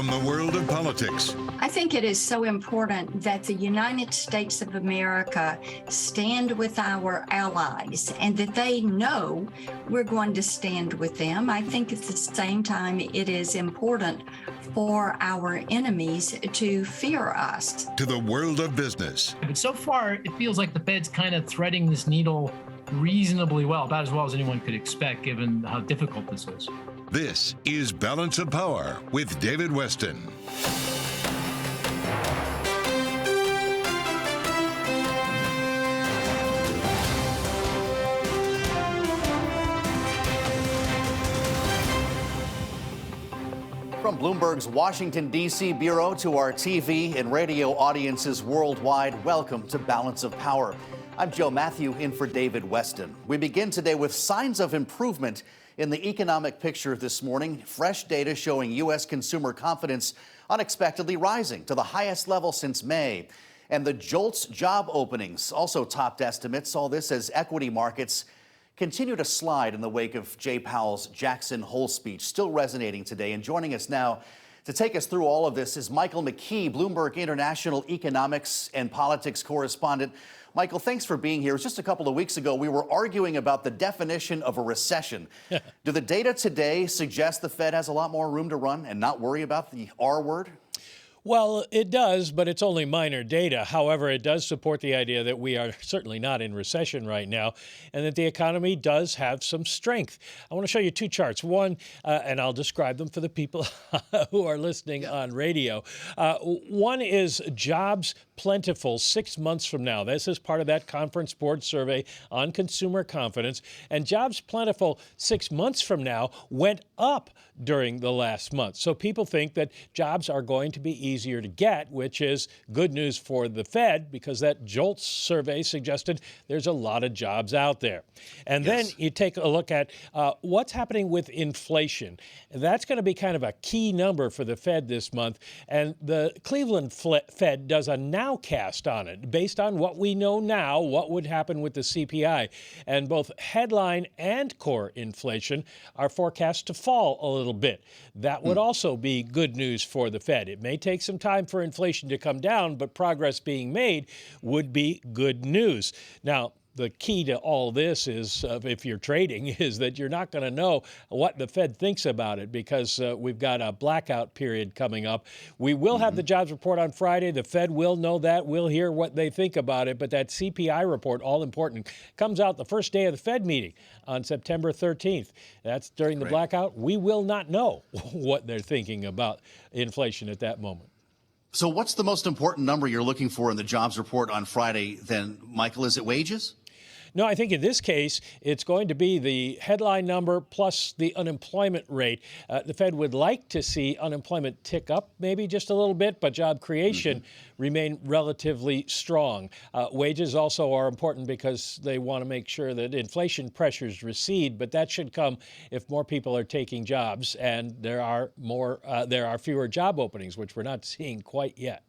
from the world of politics. I think it is so important that the United States of America stand with our allies and that they know we're going to stand with them. I think at the same time, it is important for our enemies to fear us. To the world of business. But so far, it feels like the Fed's kind of threading this needle reasonably well, about as well as anyone could expect, given how difficult this is. This is Balance of Power with David Weston. From Bloomberg's Washington, D.C. bureau to our TV and radio audiences worldwide, welcome to Balance of Power. I'm Joe Matthew in for David Weston. We begin today with signs of improvement in the economic picture this morning. Fresh data showing U.S. consumer confidence unexpectedly rising to the highest level since May. And the JOLTS job openings also topped estimates. All this as equity markets continue to slide in the wake of Jay Powell's Jackson Hole speech, still resonating today. And joining us now to take us through all of this is Michael McKee, Bloomberg International Economics and Politics correspondent. Michael, thanks for being here. It was just a couple of weeks ago we were arguing about the definition of a recession. Do the data today suggest the Fed has a lot more room to run and not worry about the R word? Well, it does, but it's only minor data. However, it does support the idea that we are certainly not in recession right now and that the economy does have some strength. I want to show you two charts. One, and I'll describe them for the people who are listening on radio. One is jobs plentiful 6 months from now. This is part of that Conference Board survey on consumer confidence. And jobs plentiful 6 months from now went up during the last month. So people think that jobs are going to be easier to get, which is good news for the Fed because that JOLTS survey suggested there's a lot of jobs out there. And then you take a look at what's happening with inflation. That's going to be kind of a key number for the Fed this month. And the Cleveland Fed does a nowcast on it based on what we know now, what would happen with the CPI. And both headline and core inflation are forecast to fall a little bit. That would also be good news for the Fed. It may take some time for inflation to come down, but progress being made would be good news. Now, the key to all this is, if you're trading, is that you're not going to know what the Fed thinks about it because we've got a blackout period coming up. We will have the jobs report on Friday. The Fed will know that. We'll hear what they think about it. But that CPI report, all important, comes out the first day of the Fed meeting on September 13th. That's during the blackout. We will not know what they're thinking about inflation at that moment. So what's the most important number you're looking for in the jobs report on Friday then, Michael? Is it wages? No, I think in this case, it's going to be the headline number plus the unemployment rate. The Fed would like to see unemployment tick up maybe just a little bit, but job creation remain relatively strong. Wages also are important because they want to make sure that inflation pressures recede, but that should come if more people are taking jobs and there are fewer job openings, which we're not seeing quite yet.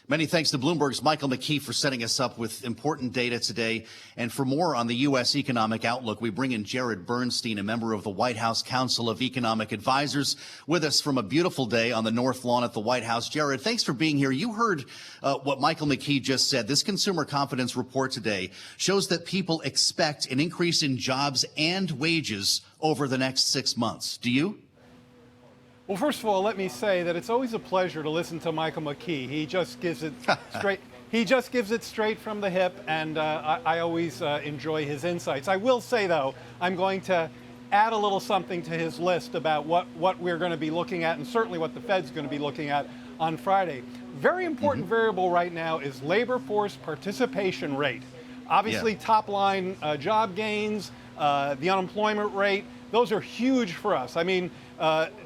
Many thanks to Bloomberg's Michael McKee for setting us up with important data today. And for more on the U.S. economic outlook, we bring in Jared Bernstein, a member of the White House Council of Economic Advisors, with us from a beautiful day on the North Lawn at the White House. Jared, thanks for being here. You heard what Michael McKee just said. This consumer confidence report today shows that people expect an increase in jobs and wages over the next 6 months. Do you? Well, first of all, let me say that it's always a pleasure to listen to Michael McKee. He just gives it straight. He just gives it straight from the hip, and I always enjoy his insights. I will say, though, I'm going to add a little something to his list about what we're going to be looking at, and certainly what the Fed's going to be looking at on Friday. Very important variable right now is labor force participation rate. Obviously, top line job gains, the unemployment rate, those are huge for us. I mean,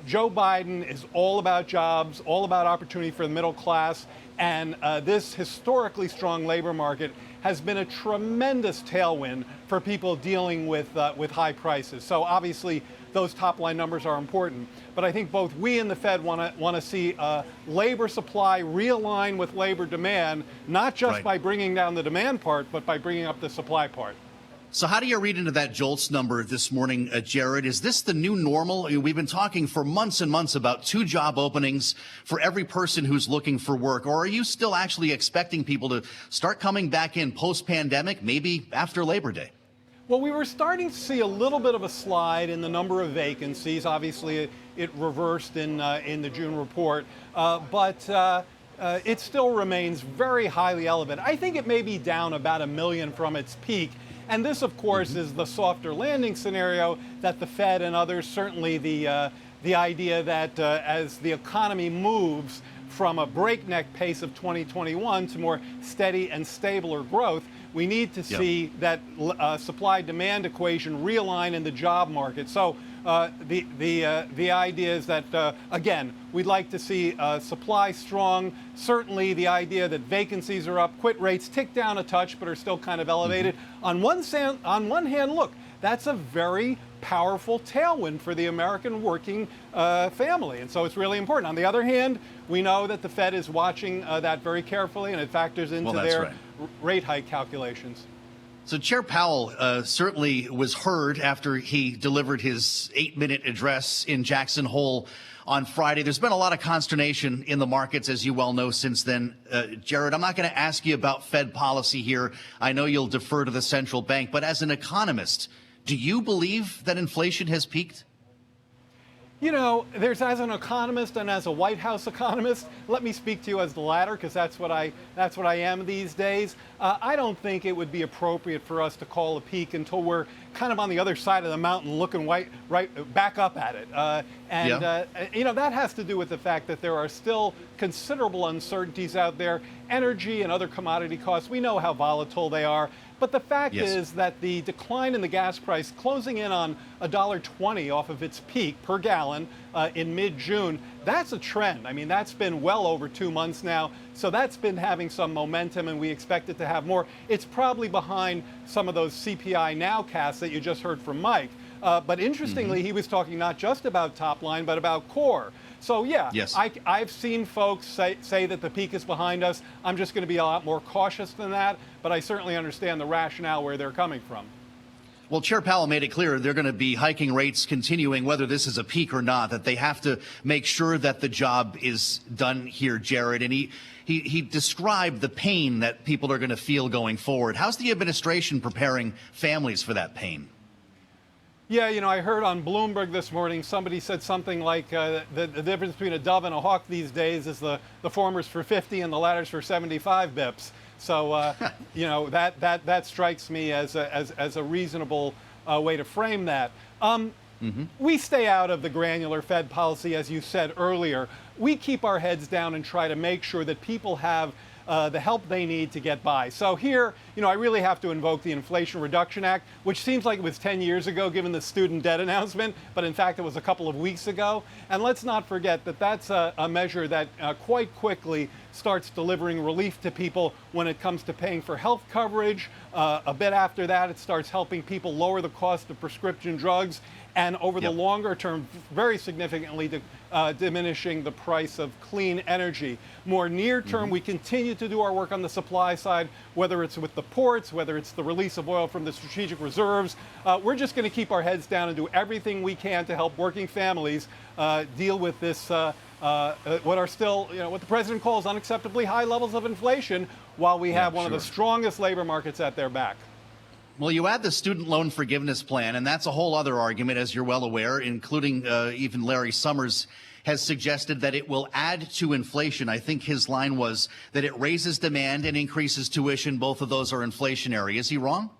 Joe Biden is all about jobs, all about opportunity for the middle class, and this historically strong labor market has been a tremendous tailwind for people dealing with high prices. So obviously, those top line numbers are important. But I think both we and the Fed want to see labor supply realign with labor demand, not just by bringing down the demand part, but by bringing up the supply part. So how do you read into that JOLTS number this morning, Jared? Is this the new normal? I mean, we've been talking for months and months about 2 job openings for every person who's looking for work. Or are you still actually expecting people to start coming back in post-pandemic, maybe after Labor Day? Well, we were starting to see a little bit of a slide in the number of vacancies. Obviously, it reversed in the June report, but it still remains very highly elevated. I think it may be down about 1 million from its peak. And this, of course, is the softer landing scenario that the Fed and others, certainly the idea that as the economy moves from a breakneck pace of 2021 to more steady and stabler growth, we need to see that supply-demand equation realign in the job market. So the idea is that, again, we'd like to see supply strong. Certainly the idea that vacancies are up, quit rates tick down a touch, but are still kind of elevated. On one hand, look, that's a very powerful tailwind for the American working family. And so it's really important. On the other hand, we know that the Fed is watching that very carefully, and it factors into their rate hike calculations. So Chair Powell certainly was heard after he delivered his 8-minute address in Jackson Hole on Friday. There's been a lot of consternation in the markets, as you well know, since then. Jared, I'm not going to ask you about Fed policy here. I know you'll defer to the central bank. But as an economist, do you believe that inflation has peaked? You know, there's, as an economist and as a White House economist, let me speak to you as the latter, because that's what I am these days. I don't think it would be appropriate for us to call a peak until we're kind of on the other side of the mountain looking right back up at it. You know, that has to do with the fact that there are still considerable uncertainties out there. Energy and other commodity costs, we know how volatile they are. But the fact is that the decline in the gas price, closing in on $1.20 off of its peak per gallon in mid-June, that's a trend. I mean, that's been well over 2 months now. So that's been having some momentum, and we expect it to have more. It's probably behind some of those CPI nowcasts that you just heard from Mike. But interestingly, he was talking not just about top line, but about core. So, I've seen folks say that the peak is behind us. I'm just going to be a lot more cautious than that, but I certainly understand the rationale where they're coming from. Well, Chair Powell made it clear they're going to be hiking rates continuing, whether this is a peak or not, that they have to make sure that the job is done here, Jared. And he described the pain that people are going to feel going forward. How's the administration preparing families for that pain? Yeah, you know, I heard on Bloomberg this morning, somebody said something like the difference between a dove and a hawk these days is the former's for 50 and the latter's for 75 bips. So, you know, that strikes me as a reasonable way to frame that. We stay out of the granular Fed policy, as you said earlier. We keep our heads down and try to make sure that people have the help they need to get by. So here, you know, I really have to invoke the Inflation Reduction Act, which seems like it was 10 years ago, given the student debt announcement, but in fact, it was a couple of weeks ago. And let's not forget that that's a measure that quite quickly starts delivering relief to people when it comes to paying for health coverage. A bit after that, it starts helping people lower the cost of prescription drugs, and over the longer term, very significantly diminishing the price of clean energy. More near term, we continue to do our work on the supply side, whether it's with the ports, whether it's the release of oil from the strategic reserves. We're just going to keep our heads down and do everything we can to help working families deal with this, what are still, you know, what the president calls unacceptably high levels of inflation, while we have one of the strongest labor markets at their back. Well, you add the student loan forgiveness plan, and that's a whole other argument, as you're well aware, including even Larry Summers has suggested that it will add to inflation. I think his line was that it raises demand and increases tuition. Both of those are inflationary. Is he wrong?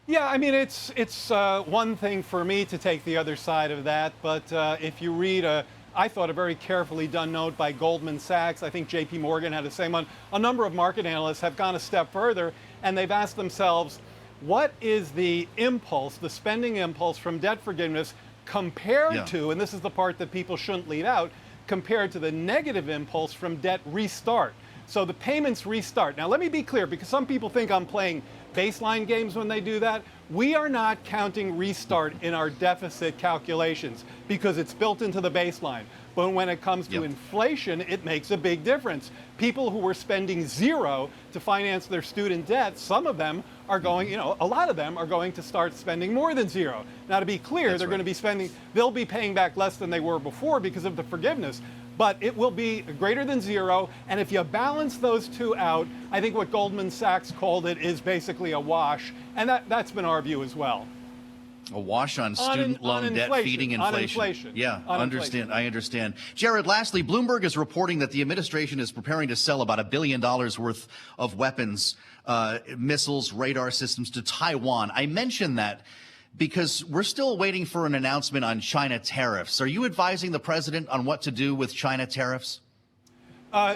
Yeah, I mean, it's one thing for me to take the other side of that, but if you read I thought a very carefully done note by Goldman Sachs. I think J.P. Morgan had the same one. A number of market analysts have gone a step further, and they've asked themselves, what is the impulse, the spending impulse from debt forgiveness compared to, and this is the part that people shouldn't leave out, compared to the negative impulse from debt restart. So the payments restart. Now, let me be clear, because some people think I'm playing baseline games when they do that. We are not counting restart in our deficit calculations because it's built into the baseline. But when it comes to inflation, it makes a big difference. People who were spending zero to finance their student debt, some of them are going, a lot of them are going to start spending more than zero. Now, to be clear, they're going to be they'll be paying back less than they were before because of the forgiveness, but it will be greater than zero. And if you balance those two out, I think what Goldman Sachs called it is basically a wash. And that's been our view as well. A wash on student loan debt feeding inflation. Yeah, I understand. Jared, lastly, Bloomberg is reporting that the administration is preparing to sell about $1 billion worth of weapons, missiles, radar systems to Taiwan. I mention that because we're still waiting for an announcement on China tariffs. Are you advising the president on what to do with China tariffs?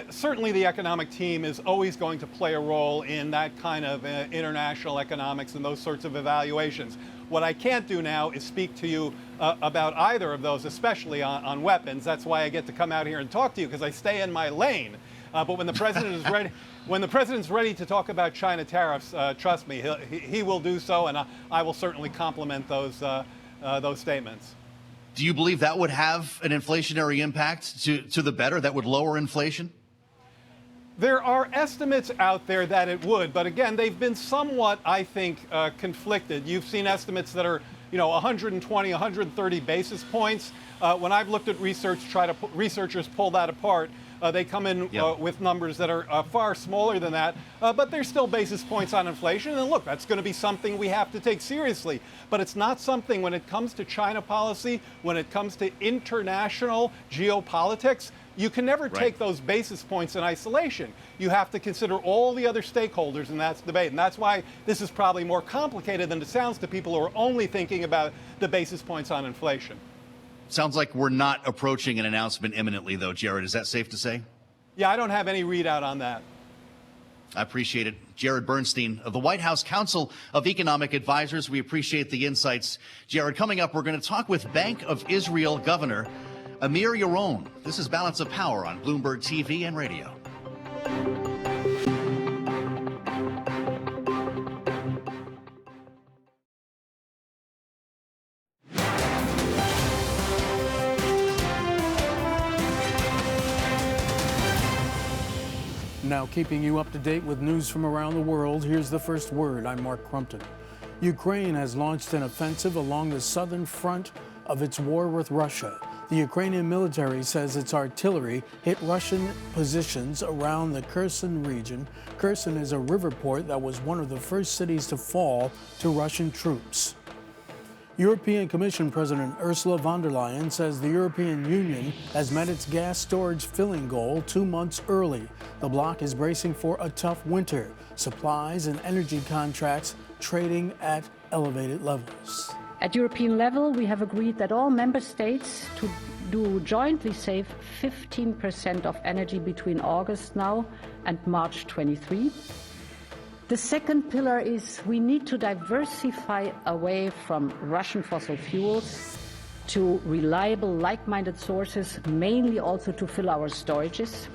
Certainly the economic team is always going to play a role in that kind of international economics and those sorts of evaluations. What I can't do now is speak to you about either of those, especially on weapons. That's why I get to come out here and talk to you, because I stay in my lane. But when the president is ready, when the president's ready to talk about China tariffs, trust me, he will do so, and I will certainly compliment those statements. Do you believe that would have an inflationary impact to the better, that would lower inflation? There are estimates out there that it would, but again, they've been somewhat, I think, conflicted. You've seen estimates that are, 120, 130 basis points. When I've looked at research, researchers pull that apart. They come in with numbers that are far smaller than that, but there's still basis points on inflation. And look, that's going to be something we have to take seriously. But it's not something, when it comes to China policy, when it comes to international geopolitics, you can never take those basis points in isolation. You have to consider all the other stakeholders in that debate. And that's why this is probably more complicated than it sounds to people who are only thinking about the basis points on inflation. Sounds like we're not approaching an announcement imminently, though, Jared. Is that safe to say? Yeah, I don't have any readout on that. I appreciate it. Jared Bernstein of the White House Council of Economic Advisors. We appreciate the insights. Jared, coming up, we're going to talk with Bank of Israel Governor Amir Yaron. This is Balance of Power on Bloomberg TV and radio. Now, keeping you up to date with news from around the world, here's the first word. I'm Mark Crumpton. Ukraine has launched an offensive along the southern front of its war with Russia. The Ukrainian military says its artillery hit Russian positions around the Kherson region. Kherson is a river port that was one of the first cities to fall to Russian troops. European Commission President Ursula von der Leyen says the European Union has met its gas storage filling goal 2 months early. The bloc is bracing for a tough winter. Supplies and energy contracts trading at elevated levels. At European level, we have agreed that all member states do jointly save 15% of energy between August now and March 23. The second pillar is we need to diversify away from Russian fossil fuels to reliable, like-minded sources, mainly also to fill our storages.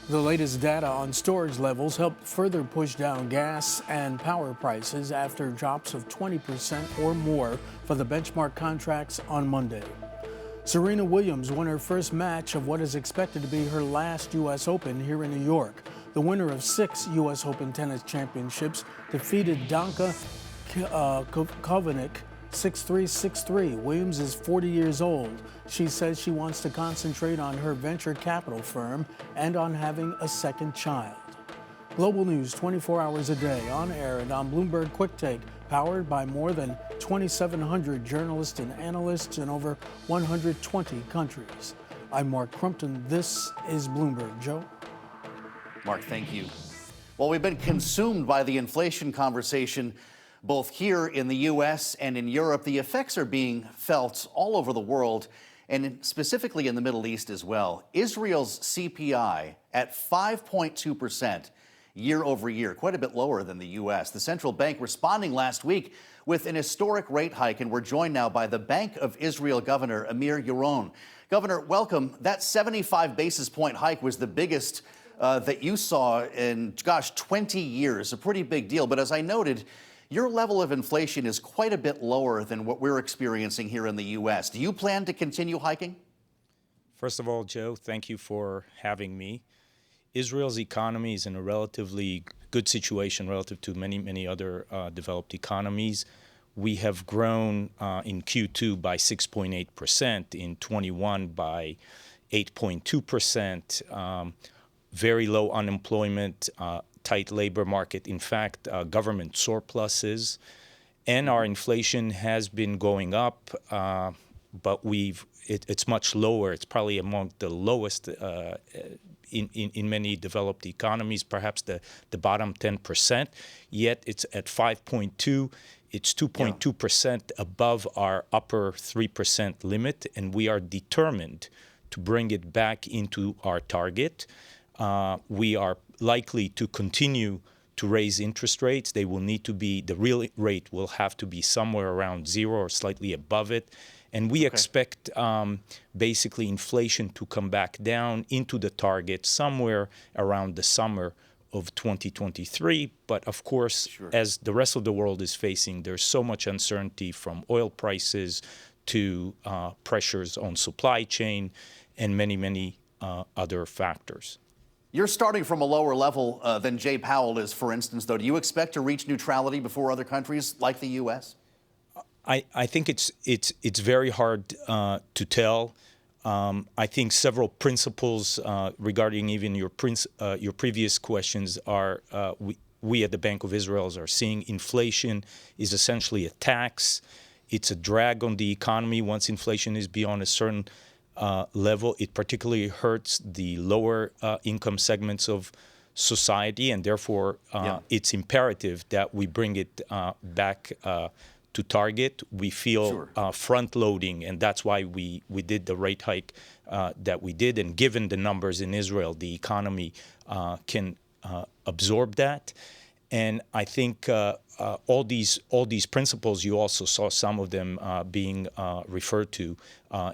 The latest data on storage levels helped further push down gas and power prices after drops of 20% or more for the benchmark contracts on Monday. Serena Williams won her first match of what is expected to be her last U.S. Open here in New York. The winner of 6 U.S. Open tennis championships defeated Danka Kovanic 6-3, 6-3. Williams is 40 years old. She says she wants to concentrate on her venture capital firm and on having a second child. Global news 24 hours a day, on air and on Bloomberg Quick Take, powered by more than 2,700 journalists and analysts in over 120 countries. I'm Mark Crumpton. This is Bloomberg. Joe? Mark, thank you. Well, we've been consumed by the inflation conversation both here in the U.S. and in Europe. The effects are being felt all over the world, and specifically in the Middle East as well. Israel's CPI at 5.2% year over year, quite a bit lower than the U.S. The central bank responding last week with an historic rate hike, and we're joined now by the Bank of Israel Governor Amir Yaron. Governor, welcome. That 75 basis point hike was the biggest that you saw in, 20 years, a pretty big deal. But as I noted, your level of inflation is quite a bit lower than what we're experiencing here in the U.S. Do you plan to continue hiking? First of all, Joe, thank you for having me. Israel's economy is in a relatively good situation relative to many other developed economies. We have grown in Q2 by 6.8%, in 21 by 8.2%, very low unemployment, tight labor market, in fact, government surpluses, and our inflation has been going up, but it's much lower. It's probably among the lowest in many developed economies, perhaps the bottom 10%, yet it's at 5.2. It's 2.2% above our upper 3% limit, and we are determined to bring it back into our target. We are likely to continue to raise interest rates. They will need to be, the real rate will have to be somewhere around 0 or slightly above it. And we expect basically inflation to come back down into the target somewhere around the summer of 2023. But of course, as the rest of the world is facing, there's so much uncertainty from oil prices to pressures on supply chain and many other factors. You're starting from a lower level than Jay Powell is, for instance, though. Do you expect to reach neutrality before other countries like the U.S.? I think it's very hard to tell. I think several principles regarding even your previous questions are we at the Bank of Israel are seeing inflation is essentially a tax. It's a drag on the economy once inflation is beyond a certain level. It particularly hurts the lower income segments of society, and therefore it's imperative that we bring it back to target. We feel front-loading, and that's why we did the rate hike that we did. And given the numbers in Israel, the economy can absorb that. And I think all these principles, you also saw some of them being referred to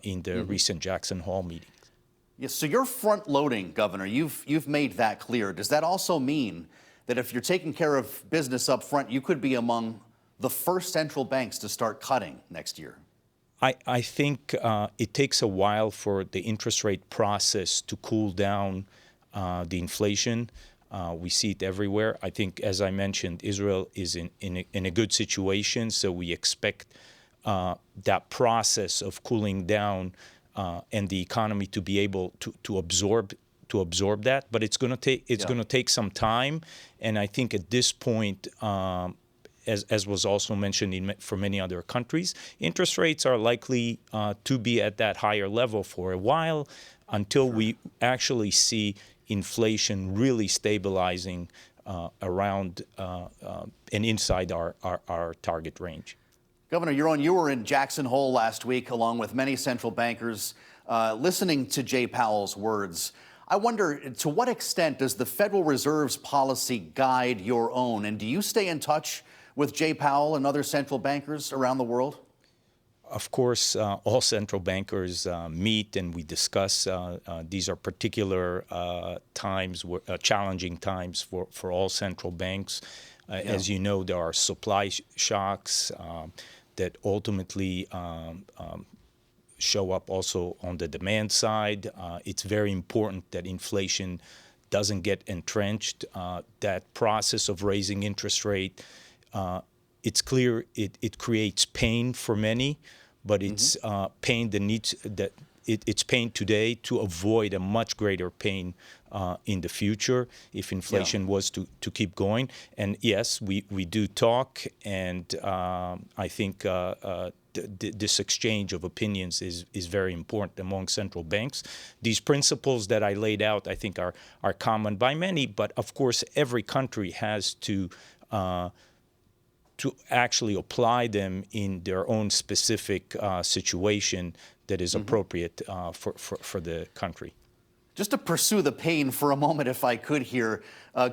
in the recent Jackson Hole meeting. Yes, so you're front-loading, Governor. You've made that clear. Does that also mean that if you're taking care of business up front, you could be among the first central banks to start cutting next year? I think it takes a while for the interest rate process to cool down the inflation. We see it everywhere. I think, as I mentioned, Israel is in a good situation, so we expect that process of cooling down and the economy to be able to absorb that. But it's going to take some time, and I think at this point, as was also mentioned for many other countries, interest rates are likely to be at that higher level for a while until we actually see inflation really stabilizing around and inside our target range. Governor, you were in Jackson Hole last week along with many central bankers listening to Jay Powell's words. I wonder, to what extent does the Federal Reserve's policy guide your own? And do you stay in touch with Jay Powell and other central bankers around the world? Of course, all central bankers meet and we discuss. These are particular times, challenging times for all central banks. As you know, there are supply shocks that ultimately show up also on the demand side. It's very important that inflation doesn't get entrenched. That process of raising interest rate, it's clear it creates pain for many, but it's pain it's pain today to avoid a much greater pain in the future if inflation was to keep going. And yes, we do talk, and I think this exchange of opinions is very important among central banks. These principles that I laid out, I think, are common by many, but of course every country has to actually apply them in their own specific situation that is appropriate for the country. Just to pursue the pain for a moment, if I could here,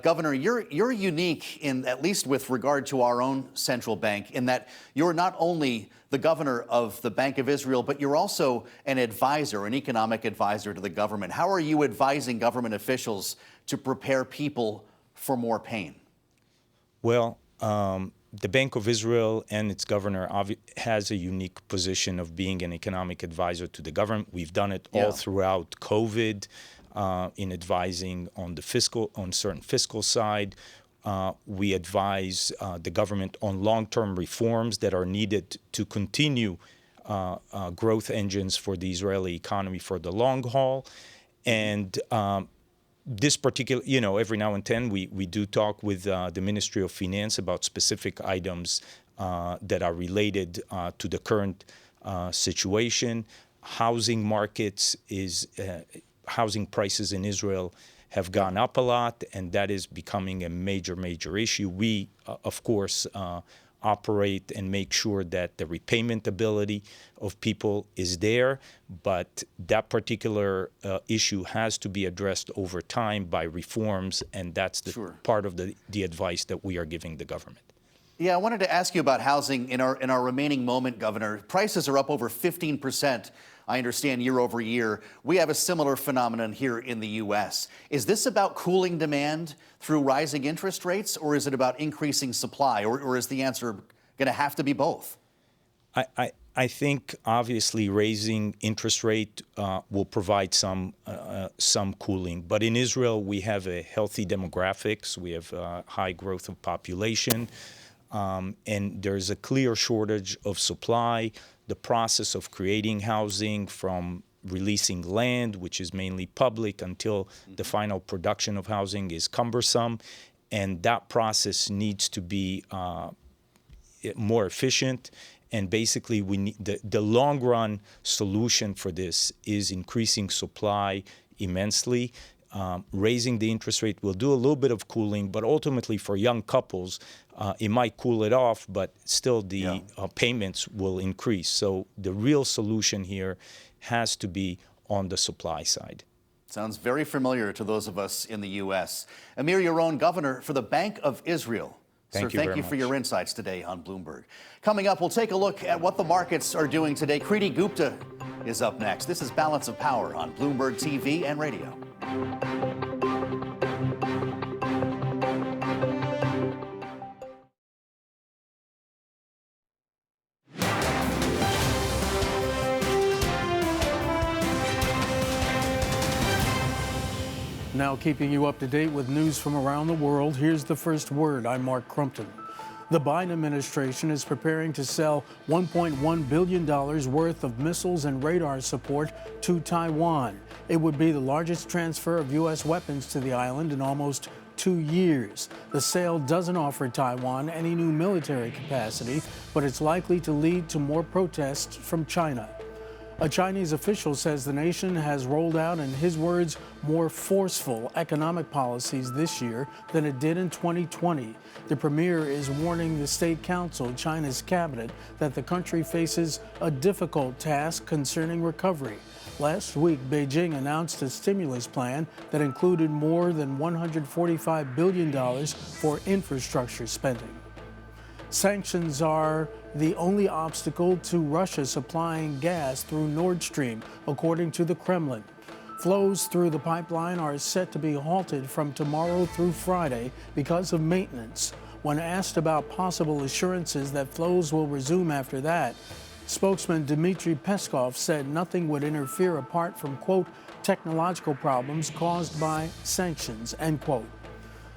Governor, you're unique in, at least with regard to our own central bank, in that you're not only the governor of the Bank of Israel, but you're also an advisor, an economic advisor to the government. How are you advising government officials to prepare people for more pain? Well, the Bank of Israel and its governor has a unique position of being an economic advisor to the government. We've done it all throughout COVID in advising on certain fiscal side. we advise the government on long-term reforms that are needed to continue growth engines for the Israeli economy for the long haul. And this particular, every now and then we do talk with the Ministry of Finance about specific items that are related to the current situation. Housing markets housing prices in Israel have gone up a lot, and that is becoming a major, major issue. We, of course, operate and make sure that the repayment ability of people is there, but that particular issue has to be addressed over time by reforms, and that's the part of the advice that we are giving the government. Yeah, I wanted to ask you about housing in our remaining moment, Governor. Prices are up over 15%. I understand year over year. We have a similar phenomenon here in the U.S. Is this about cooling demand through rising interest rates, or is it about increasing supply, or is the answer going to have to be both? I think obviously raising interest rate will provide some cooling. But in Israel, we have a healthy demographics. We have high growth of population, and there's a clear shortage of supply. The process of creating housing, from releasing land, which is mainly public, until the final production of housing is cumbersome. And that process needs to be more efficient. And basically, we need the long-run solution for this is increasing supply immensely. Raising the interest rate will do a little bit of cooling, but ultimately for young couples, it might cool it off, but still the payments will increase. So the real solution here has to be on the supply side. Sounds very familiar to those of us in the U.S. Amir Yaron, Governor for the Bank of Israel. Sir, thank you for your insights today on Bloomberg. Coming up, we'll take a look at what the markets are doing today. Kriti Gupta is up next. This is Balance of Power on Bloomberg TV and radio. Now keeping you up to date with news from around the world, here's the first word. I'm Mark Crumpton. The Biden administration is preparing to sell $1.1 billion worth of missiles and radar support to Taiwan. It would be the largest transfer of U.S. weapons to the island in almost 2 years. The sale doesn't offer Taiwan any new military capacity, but it's likely to lead to more protests from China. A Chinese official says the nation has rolled out, in his words, more forceful economic policies this year than it did in 2020. The premier is warning the State Council, China's cabinet, that the country faces a difficult task concerning recovery. Last week, Beijing announced a stimulus plan that included more than $145 billion for infrastructure spending. Sanctions are the only obstacle to Russia supplying gas through Nord Stream, according to the Kremlin. Flows through the pipeline are set to be halted from tomorrow through Friday because of maintenance. When asked about possible assurances that flows will resume after that, spokesman Dmitry Peskov said nothing would interfere apart from, quote, technological problems caused by sanctions, end quote.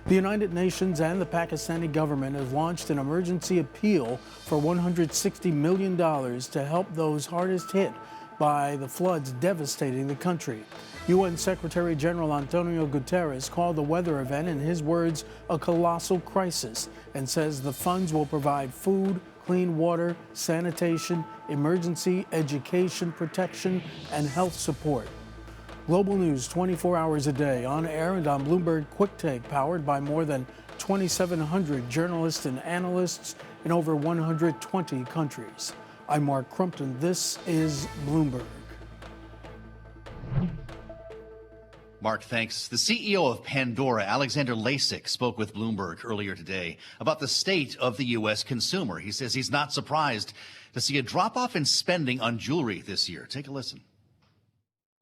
The United Nations and the Pakistani government have launched an emergency appeal for $160 million to help those hardest hit by the floods devastating the country. UN Secretary General Antonio Guterres called the weather event, in his words, a colossal crisis, and says the funds will provide food, clean water, sanitation, emergency education protection, and health support. Global news 24 hours a day, on air and on Bloomberg Quick Take, powered by more than 2,700 journalists and analysts in over 120 countries. I'm Mark Crumpton. This is Bloomberg. Mark, thanks. The CEO of Pandora, Alexander Lasik, spoke with Bloomberg earlier today about the state of the U.S. consumer. He says he's not surprised to see a drop-off in spending on jewelry this year. Take a listen.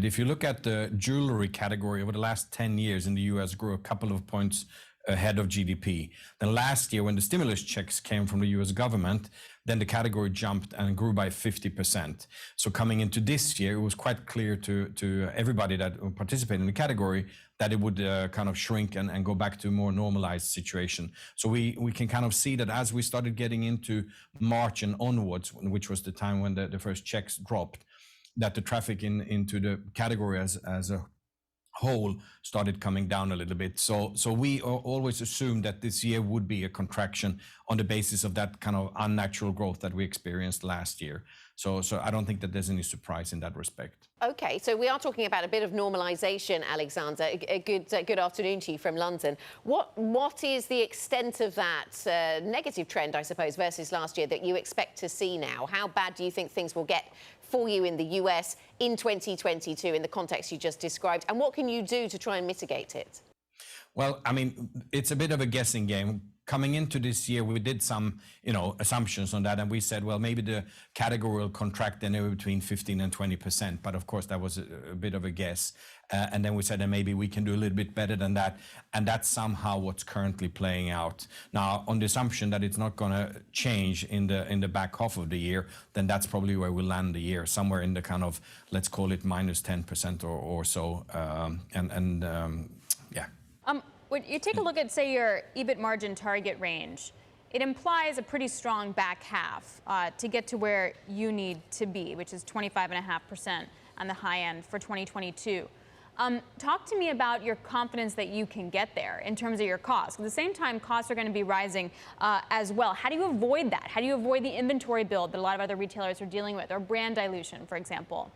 If you look at the jewelry category over the last 10 years in the U.S., grew a couple of points ahead of GDP. Then last year, when the stimulus checks came from the U.S. government, then the category jumped and grew by 50%. So coming into this year, it was quite clear to everybody that participated in the category that it would kind of shrink and go back to a more normalized situation. So we can kind of see that as we started getting into March and onwards, which was the time when the first checks dropped, that the traffic into the category as a whole started coming down a little bit. So we always assumed that this year would be a contraction on the basis of that kind of unnatural growth that we experienced last year. So I don't think that there's any surprise in that respect. Okay, so we are talking about a bit of normalisation, Alexander. A good afternoon to you from London. What is the extent of that negative trend, I suppose, versus last year that you expect to see now? How bad do you think things will get for you in the US in 2022 in the context you just described? And what can you do to try and mitigate it? Well, I mean, it's a bit of a guessing game. Coming into this year, we did some, assumptions on that, and we said, well, maybe the category will contract anywhere between 15 and 20%. But of course, that was a bit of a guess. And then we said that maybe we can do a little bit better than that, and that's somehow what's currently playing out now. On the assumption that it's not going to change in the back half of the year, then that's probably where we'll land the year, somewhere in the kind of, let's call it minus 10% or so, yeah. When you take a look at, say, your EBIT margin target range, it implies a pretty strong back half to get to where you need to be, which is 25.5% on the high end for 2022. Talk to me about your confidence that you can get there in terms of your costs. At the same time, costs are going to be rising as well. How do you avoid that? How do you avoid the inventory build that a lot of other retailers are dealing with, or brand dilution, for example?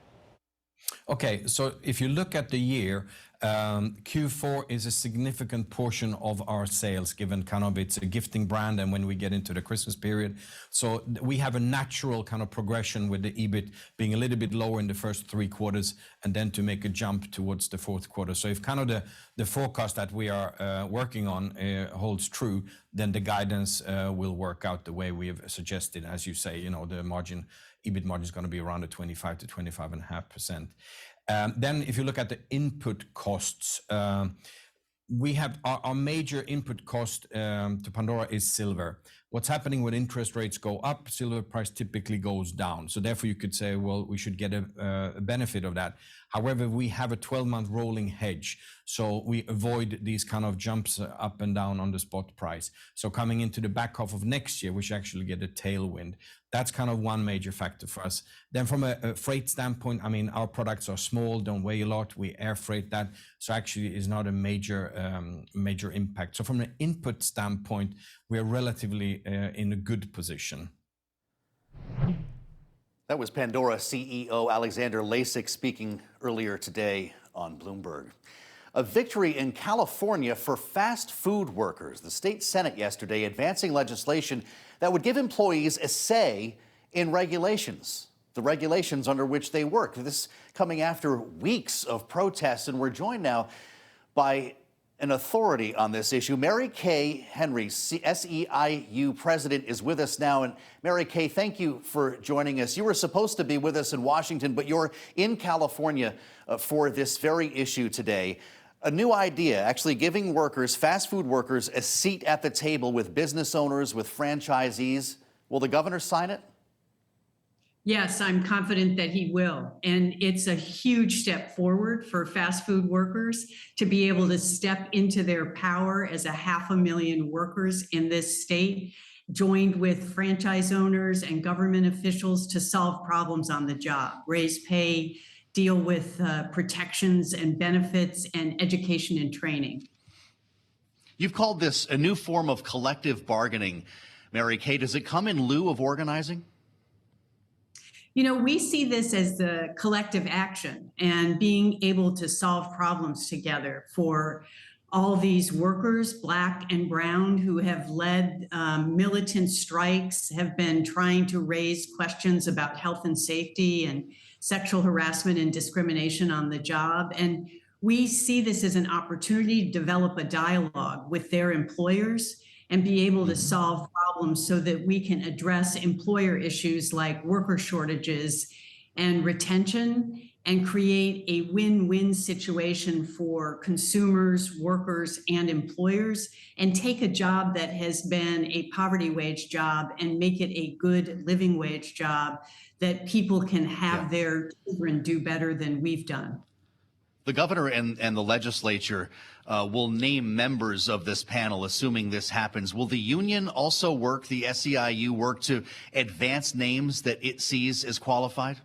Okay, so if you look at the year, Q4 is a significant portion of our sales, given kind of it's a gifting brand, and when we get into the Christmas period. So we have a natural kind of progression with the EBIT being a little bit lower in the first 3 quarters and then to make a jump towards the fourth quarter. So if kind of the forecast that we are working on holds true, then the guidance will work out the way we have suggested. As you say, the EBIT margin is going to be around the 25 to 25.5%. Then if you look at the input costs, we have our major input cost to Pandora is silver. What's happening when interest rates go up, silver price typically goes down. So therefore you could say, well, we should get a benefit of that. However, we have a 12-month rolling hedge, so we avoid these kind of jumps up and down on the spot price. So coming into the back half of next year, we should actually get a tailwind. That's kind of one major factor for us. Then from a freight standpoint, I mean, our products are small, don't weigh a lot. We air freight that. So actually is not a major impact. So from an input standpoint, we are relatively in a good position. That was Pandora CEO Alexander Lasik speaking earlier today on Bloomberg. A victory in California for fast food workers. The state Senate yesterday advancing legislation that would give employees a say in regulations, the regulations under which they work. This coming after weeks of protests, and we're joined now by an authority on this issue. Mary Kay Henry, SEIU president, is with us now. And Mary Kay, thank you for joining us. You were supposed to be with us in Washington, but you're in California for this very issue today. A new idea, actually giving workers, fast food workers, a seat at the table with business owners, with franchisees. Will the governor sign it? Yes, I'm confident that he will. And it's a huge step forward for fast food workers to be able to step into their power as 500,000 workers in this state, joined with franchise owners and government officials to solve problems on the job, raise pay, deal with protections and benefits, and education and training. You've called this a new form of collective bargaining. Mary Kay, does it come in lieu of organizing? We see this as the collective action and being able to solve problems together for all these workers, Black and brown, who have led militant strikes, have been trying to raise questions about health and safety and sexual harassment and discrimination on the job. And we see this as an opportunity to develop a dialogue with their employers and be able to solve problems so that we can address employer issues like worker shortages and retention and create a win-win situation for consumers, workers, and employers, and take a job that has been a poverty wage job and make it a good living wage job that people can have their children do better than we've done. The governor and the legislature will name members of this panel, assuming this happens. Will the union also work, the SEIU work, to advance names that it sees as qualified?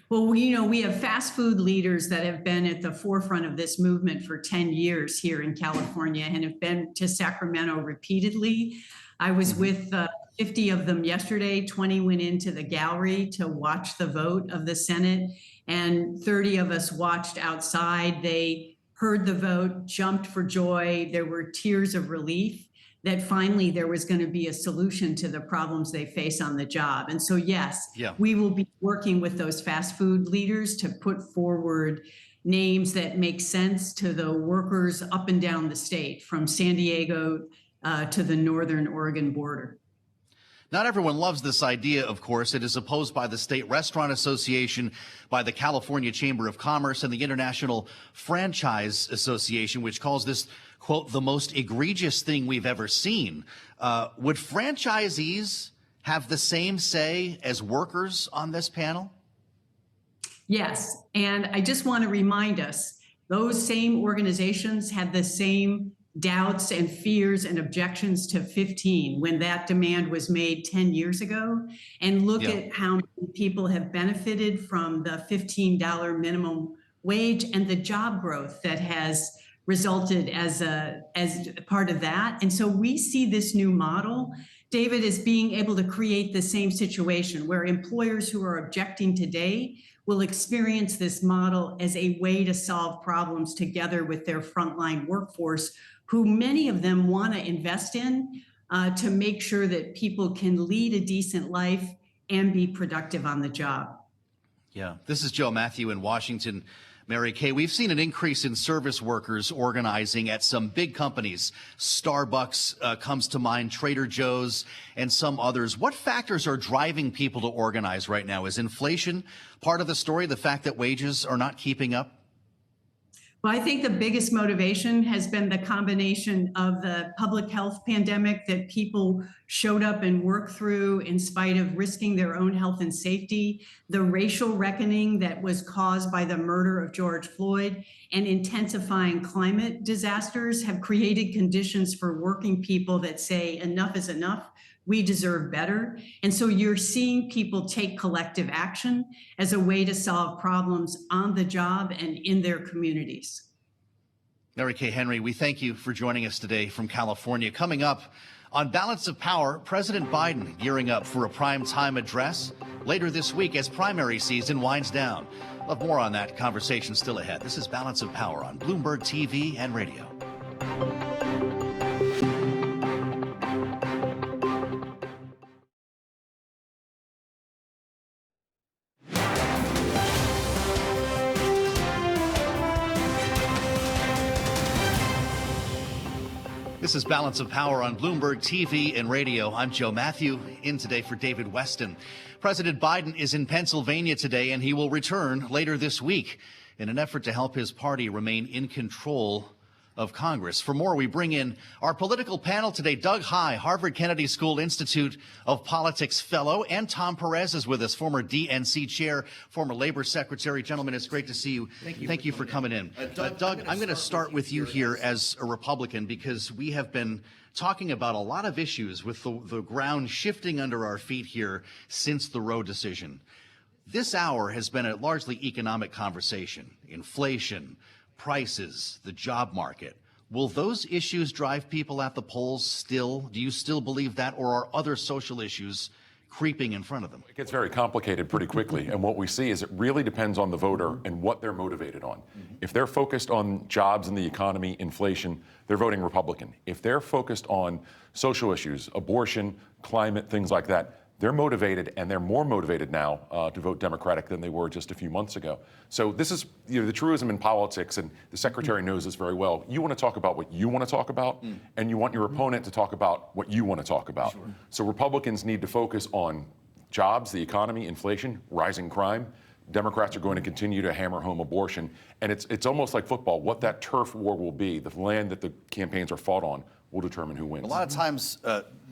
Well, we have fast food leaders that have been at the forefront of this movement for 10 years here in California and have been to Sacramento repeatedly. I was with 50 of them yesterday. 20 went into the gallery to watch the vote of the Senate, and 30 of us watched outside. They heard the vote, jumped for joy. There were tears of relief that finally there was going to be a solution to the problems they face on the job. And so, yes, we will be working with those fast food leaders to put forward names that make sense to the workers up and down the state, from San Diego to the northern Oregon border. Not everyone loves this idea, of course. It is opposed by the State Restaurant Association, by the California Chamber of Commerce, and the International Franchise Association, which calls this, quote, the most egregious thing we've ever seen. Would franchisees have the same say as workers on this panel? Yes, and I just want to remind us, those same organizations had the same doubts and fears and objections to 15 when that demand was made 10 years ago. And look at how many people have benefited from the $15 minimum wage and the job growth that has resulted as part of that. And so we see this new model, David, as being able to create the same situation where employers who are objecting today will experience this model as a way to solve problems together with their frontline workforce, who many of them want to invest in to make sure that people can lead a decent life and be productive on the job. Yeah, this is Joe Matthew in Washington. Mary Kay, we've seen an increase in service workers organizing at some big companies. Starbucks comes to mind, Trader Joe's, and some others. What factors are driving people to organize right now? Is inflation part of the story, the fact that wages are not keeping up? Well, I think the biggest motivation has been the combination of the public health pandemic that people showed up and worked through in spite of risking their own health and safety, the racial reckoning that was caused by the murder of George Floyd, and intensifying climate disasters have created conditions for working people that say enough is enough. We deserve better. And so you're seeing people take collective action as a way to solve problems on the job and in their communities. Mary Kay Henry, we thank you for joining us today from California. Coming up on Balance of Power, President Biden gearing up for a primetime address later this week as primary season winds down. We'll have more on that conversation still ahead. This is Balance of Power on Bloomberg TV and radio. This is Balance of Power on Bloomberg TV and radio. I'm Joe Matthew, in today for David Weston. President Biden is in Pennsylvania today, and he will return later this week in an effort to help his party remain in control of Congress. For more, we bring in our political panel today. Doug High, Harvard Kennedy School Institute of Politics Fellow, and Tom Perez is with us, former DNC chair, former Labor Secretary. Gentlemen, it's great to see you. Thank you for coming in. Doug, I'm going to start with you here as a Republican, because we have been talking about a lot of issues with the ground shifting under our feet here since the Roe decision. This hour has been a largely economic conversation. Inflation, prices, the job market. Will those issues drive people at the polls still? Do you still believe that, or are other social issues creeping in front of them? It gets very complicated pretty quickly, and what we see is it really depends on the voter and what they're motivated on. If they're focused on jobs and the economy, inflation, they're voting Republican. If they're focused on social issues, abortion, climate, things like that, they're motivated, and they're more motivated now to vote Democratic than they were just a few months ago. So this is the truism in politics, and the Secretary knows this very well. You want to talk about what you want to talk about, and you want your opponent to talk about what you want to talk about. So Republicans need to focus on jobs, the economy, inflation, rising crime, Democrats are going to continue to hammer home abortion. And it's almost like football. What that turf war will be, the land that the campaigns are fought on, will determine who wins. A lot of times,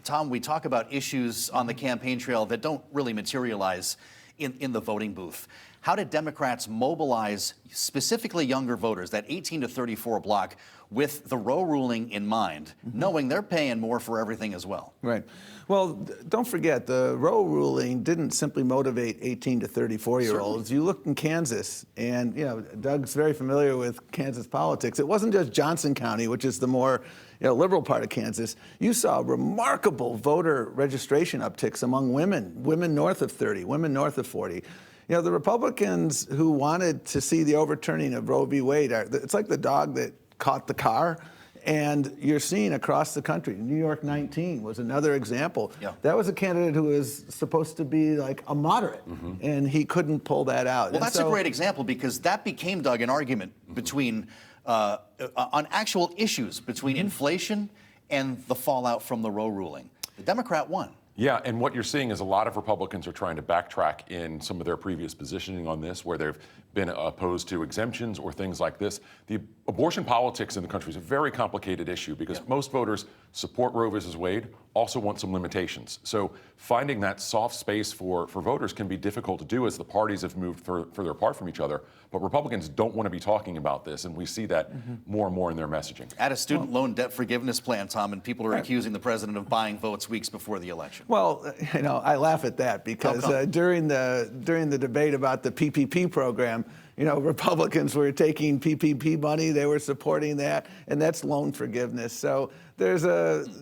Tom, we talk about issues on the campaign trail that don't really materialize in the voting booth. How did Democrats mobilize specifically younger voters, that 18 to 34 block, with the Roe ruling in mind, knowing they're paying more for everything as well? Right. Well, don't forget, the Roe ruling didn't simply motivate 18 to 34-year-olds. You look in Kansas, and Doug's very familiar with Kansas politics. It wasn't just Johnson County, which is the more liberal part of Kansas. You saw remarkable voter registration upticks among women north of 30, women north of 40. The Republicans who wanted to see the overturning of Roe v. Wade, it's like the dog that caught the car. And you're seeing across the country, New York 19 was another example. Yeah. That was a candidate who was supposed to be like a moderate, and he couldn't pull that out. Well, that's a great example, because that became, Doug, an argument between, on actual issues between inflation and the fallout from the Roe ruling. The Democrat won. Yeah, and what you're seeing is a lot of Republicans are trying to backtrack in some of their previous positioning on this, where they've been opposed to exemptions or things like this. The abortion politics in the country is a very complicated issue, because most voters support Roe versus Wade, also want some limitations. So finding that soft space for voters can be difficult to do as the parties have moved further apart from each other. But Republicans don't want to be talking about this, and we see that more and more in their messaging. Add a student loan debt forgiveness plan, Tom, and people are accusing the president of buying votes weeks before the election. Well, I laugh at that, because during the debate about the PPP program, Republicans were taking PPP money, they were supporting that, and that's loan forgiveness. So there's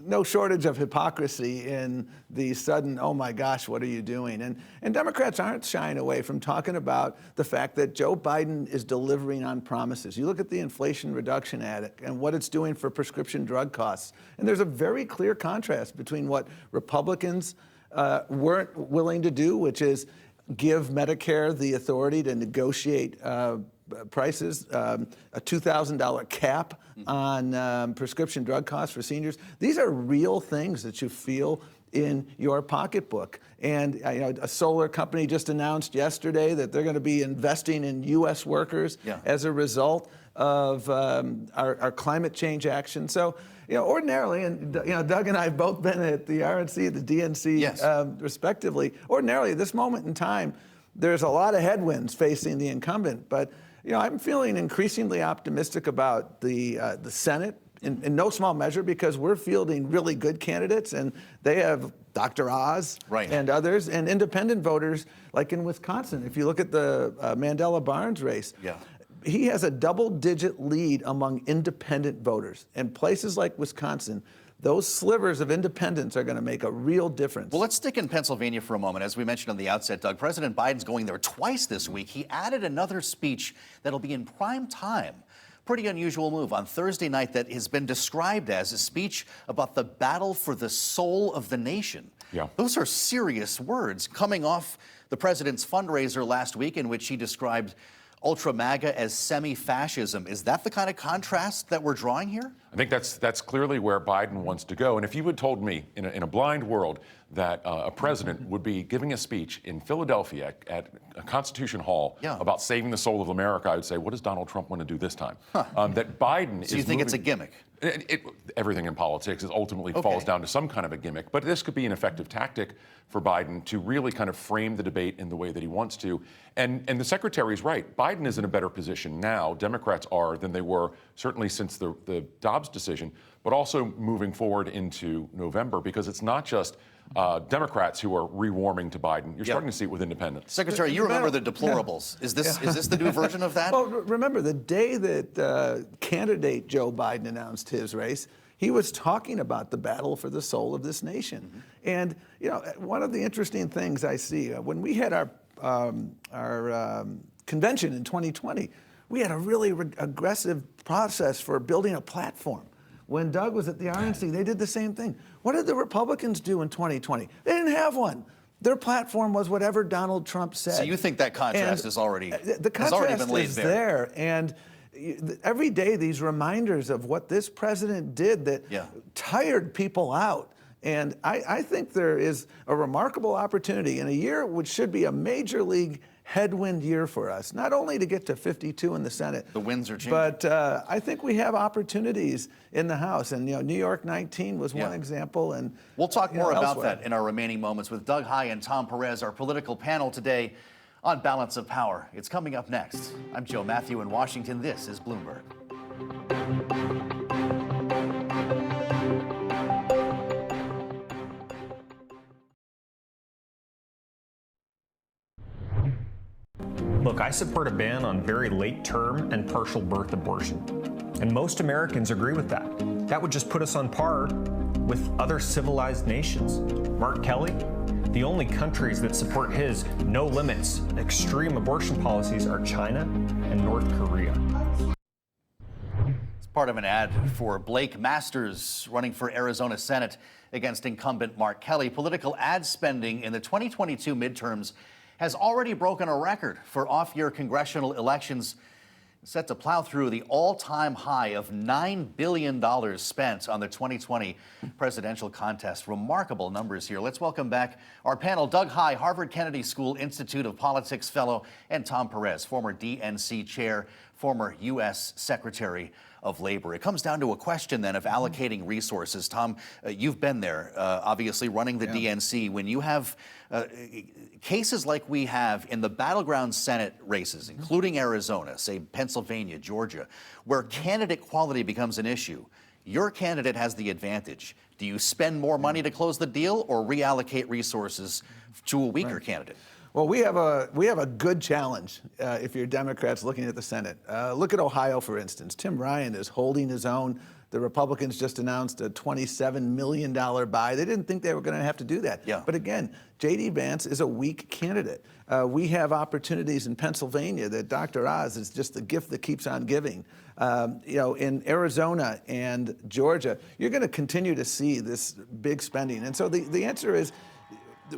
no shortage of hypocrisy in the sudden, oh my gosh, what are you doing? And Democrats aren't shying away from talking about the fact that Joe Biden is delivering on promises. You look at the Inflation Reduction Act and what it's doing for prescription drug costs, and there's a very clear contrast between what Republicans weren't willing to do, which is give Medicare the authority to negotiate prices, a $2,000 cap on prescription drug costs for seniors. These are real things that you feel in your pocketbook. And a solar company just announced yesterday that they're going to be investing in U.S. workers as a result of our climate change action. So, ordinarily, and Doug and I have both been at the RNC, the DNC, respectively. Ordinarily, at this moment in time, there's a lot of headwinds facing the incumbent. But I'm feeling increasingly optimistic about the Senate, in no small measure, because we're fielding really good candidates, and they have Dr. Oz and others, and independent voters, like in Wisconsin. If you look at the Mandela Barnes race. He has a double-digit lead among independent voters. And places like Wisconsin, those slivers of independents are going to make a real difference. Well, let's stick in Pennsylvania for a moment. As we mentioned on the outset, Doug, President Biden's going there twice this week. He added another speech that'll be in prime time. Pretty unusual move on Thursday night that has been described as a speech about the battle for the soul of the nation. Those are serious words coming off the president's fundraiser last week, in which he described ultra MAGA as semi-fascism. Is that the kind of contrast that we're drawing here? I think that's clearly where Biden wants to go. And if you had told me in a blind world that a president would be giving a speech in Philadelphia at a Constitution Hall about saving the soul of America, I would say, what does Donald Trump want to do this time? That Biden is. So you think it's a gimmick? Everything in politics ultimately falls down to some kind of a gimmick, but this could be an effective tactic for Biden to really kind of frame the debate in the way that he wants to. And the secretary's right. Biden is in a better position now, Democrats are, than they were certainly since the Dobbs decision, but also moving forward into November, because it's not just Democrats who are rewarming to Biden. You're starting to see it with independents. Secretary, you remember the deplorables. Is this the new version of that? Well, remember, the day that candidate Joe Biden announced his race, he was talking about the battle for the soul of this nation. And, one of the interesting things I see, when we had our convention in 2020, we had a really aggressive process for building a platform. When Doug was at the RNC, they did the same thing. What did the Republicans do in 2020? They didn't have one. Their platform was whatever Donald Trump said. So you think that contrast is already the contrast has already been laid there. And every day, these reminders of what this president did that tired people out. And I think there is a remarkable opportunity in a year which should be a major league headwind year for us, not only to get to 52 in the Senate. The winds are changing. But I think we have opportunities in the House. And, New York 19 was one example. And we'll talk more about elsewhere. that in our remaining moments with Doug Heye and Tom Perez, our political panel today on Balance of Power. It's coming up next. I'm Joe Matthew in Washington. This is Bloomberg. Look, I support a ban on very late term and partial birth abortion. And most Americans agree with that. That would just put us on par with other civilized nations. Mark Kelly, the only countries that support his no limits, extreme abortion policies are China and North Korea. It's part of an ad for Blake Masters running for Arizona Senate against incumbent Mark Kelly. Political ad spending in the 2022 midterms has already broken a record for off-year congressional elections, set to plow through the all-time high of $9 billion spent on the 2020 presidential contest. Remarkable numbers here. Let's welcome back our panel, Doug Heye, Harvard Kennedy School Institute of Politics Fellow, and Tom Perez, former DNC chair, former U.S. Secretary of Labor. It comes down to a question then of allocating resources. Tom, you've been there, obviously running the DNC. When you have cases like we have in the battleground Senate races, including Arizona, say Pennsylvania, Georgia, where candidate quality becomes an issue, your candidate has the advantage. Do you spend more money to close the deal or reallocate resources to a weaker candidate? Well, we have a good challenge if you're Democrats looking at the Senate. Look at Ohio, for instance. Tim Ryan is holding his own. The Republicans just announced a $27 million buy. They didn't think they were going to have to do that. But again, J.D. Vance is a weak candidate. We have opportunities in Pennsylvania that Dr. Oz is just the gift that keeps on giving. In Arizona and Georgia, you're going to continue to see this big spending. And so the answer is,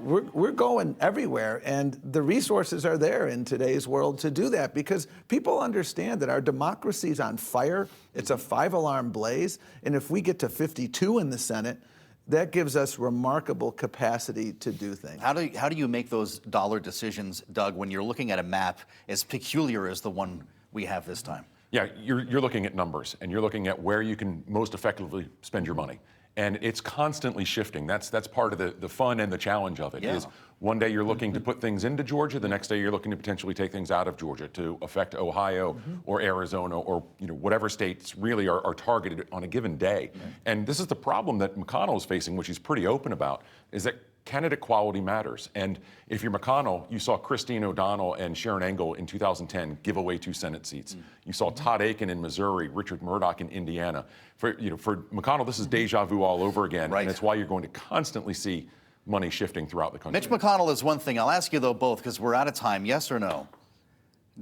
we're going everywhere, and the resources are there in today's world to do that because people understand that our democracy is on fire. It's a 5-alarm blaze, and if we get to 52 in the Senate, that gives us remarkable capacity to do things. How do you make those dollar decisions, Doug, when you're looking at a map as peculiar as the one we have this time? Yeah, you're looking at numbers, and you're looking at where you can most effectively spend your money. And it's constantly shifting. That's part of the fun and the challenge of it. Is one day you're looking to put things into Georgia, the next day you're looking to potentially take things out of Georgia to affect Ohio or Arizona or whatever states really are targeted on a given day. And this is the problem that McConnell is facing, which he's pretty open about, is that candidate quality matters. And if you're McConnell, you saw Christine O'Donnell and Sharon Engel in 2010 give away 2 Senate seats. You saw Todd Aiken in Missouri, Richard Murdoch in Indiana. For McConnell, this is deja vu all over again. And it's why you're going to constantly see money shifting throughout the country. Mitch McConnell is one thing. I'll ask you, though, both, because we're out of time. Yes or no?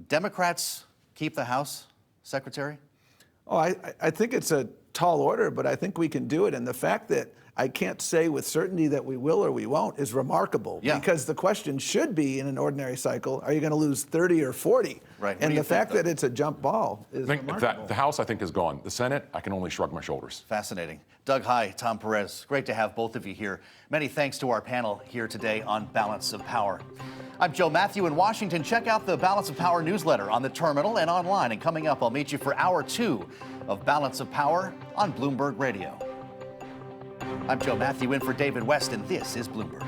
Democrats keep the House, Secretary? Oh, I think it's a tall order, but I think we can do it. And the fact that I can't say with certainty that we will or we won't is remarkable. Because the question should be in an ordinary cycle, are you going to lose 30 or 40? Right. And the fact that it's a jump ball is remarkable. The House, I think, is gone. The Senate, I can only shrug my shoulders. Fascinating. Doug Heye, Tom Perez, great to have both of you here. Many thanks to our panel here today on Balance of Power. I'm Joe Matthew in Washington. Check out the Balance of Power newsletter on the terminal and online. And coming up, I'll meet you for Hour 2 of Balance of Power on Bloomberg Radio. I'm Joe Matthew in for David Weston. This is Bloomberg.